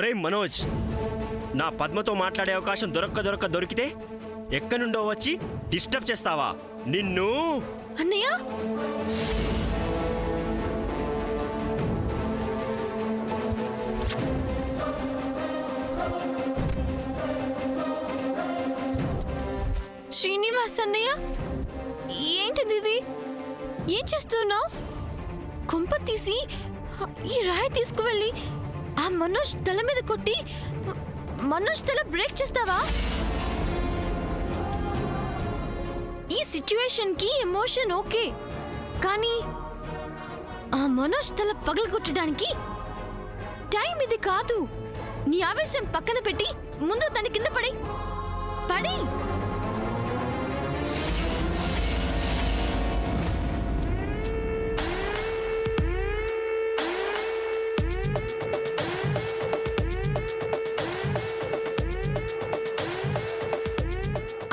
ఒరే మనోజ్, నా పద్మతో మాట్లాడే అవకాశం దొరికితే ఎక్కడి నుండో వచ్చి డిస్టర్బ్ చేస్తావా? నిన్ను అన్నయ్య శ్రీనివాస్ అన్నయ్య, ఏంటిది ఇది? ఏం చేస్తున్నావు? కొంప తీసి ఈ రాయి తీసుకువెళ్ళి ఆ మనోజ్ తల మీద కొట్టి మనోజ్ తల బ్రేక్ చేస్తావా? ఈ సిచ్యువేషన్ కి ఎమోషన్ ఓకే, కానీ ఆ మనోజ్ తల పగలగొట్టడానికి టైం ఇది కాదు. నీ ఆవేశం పక్కన పెట్టి ముందు దాని కింద పడి.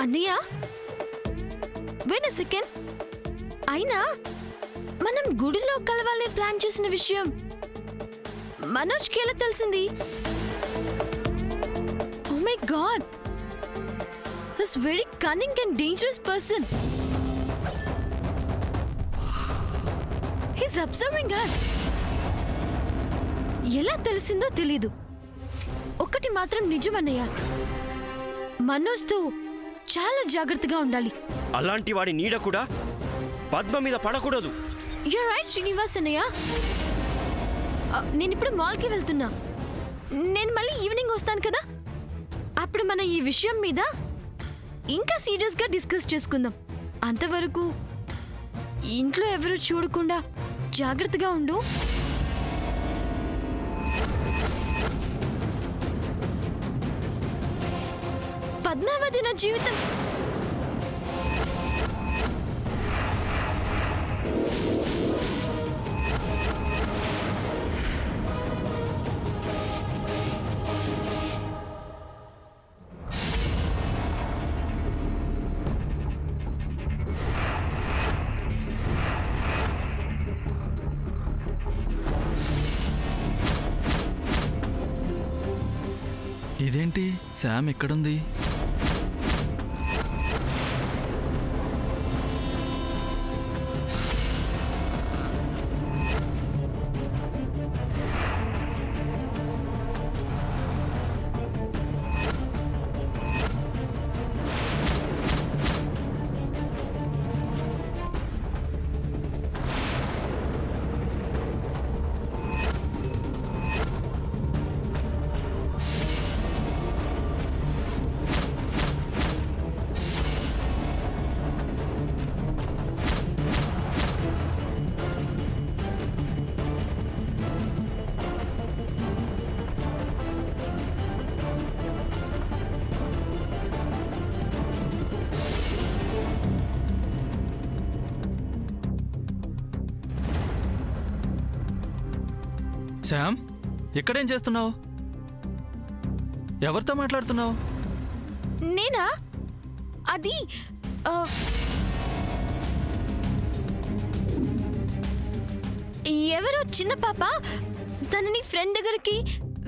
అన్నయ్య, వెయిట్ ఎ సెకండ్. అయినా మనం గుడిలో కలవాలని ప్లాన్ చేసిన విషయం మనోజ్కి ఎలా తెలిసింది? Oh my god, his very cunning and dangerous person. His observing us. ఎలా తెలిసిందో తెలీదు. ఒకటి మాత్రం నిజమన్నయ్య, మనోజ్తో చాలా జాగ్రత్తగా ఉండాలి. అలాంటి వాడి నీడ కూడా పద్మ మీద పడకూడదు. యూర్ రైట్ శ్రీనివాస్ అన్నయ్య. నేను ఇప్పుడు మాల్కి వెళ్తున్నా. నేను మళ్ళీ ఈవినింగ్ వస్తాను కదా, అప్పుడు మనం ఈ విషయం మీద ఇంకా సీరియస్గా డిస్కస్ చేసుకుందాం. అంతవరకు ఇంట్లో ఎవరు చూడకుండా జాగ్రత్తగా ఉండు. పద్మావతి నా జీవితం. ఇదేంటి శామ్ ఎక్కడుంది? శామ్, ఎక్కడేం చేస్తున్నావు? ఎవరితో మాట్లాడుతున్నావు? నేనా? అది ఎవరో చిన్న పాప తనని ఫ్రెండ్ దగ్గరికి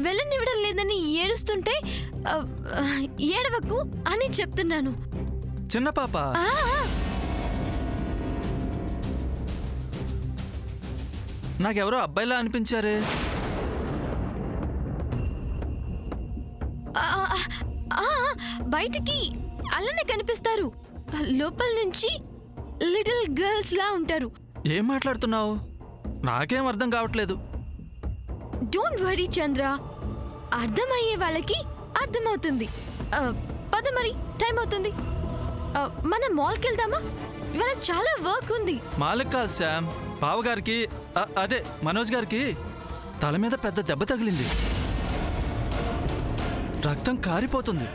వెళ్ళనివ్వడం లేదని ఏడుస్తుంటే ఏడవకు అని చెప్తున్నాను. చిన్న పాప? నాకెవరో అబ్బాయిలా అనిపించారే. బయటికి అలానే కనిపిస్తారు, లోపల నుంచి లిటిల్ గర్ల్స్ లా ఉంటారు. ఏం మాట్లాడుతున్నావు? నాకేం అర్థం కావట్లేదు. డోంట్ వరీ చంద్ర, అర్థమయ్యే వాళ్ళకి అర్థమవుతుంది. పద మరి, టైం అవుతుంది. మనం మాల్కి వెళ్దామా? ఇవాళ చాలా వర్క్ ఉంది. మాల్కి కాదు శామ్, బావగారికి అదే మనోజ్ గారికి తల మీద పెద్ద దెబ్బ తగిలింది, రక్తం కారిపోతుంది.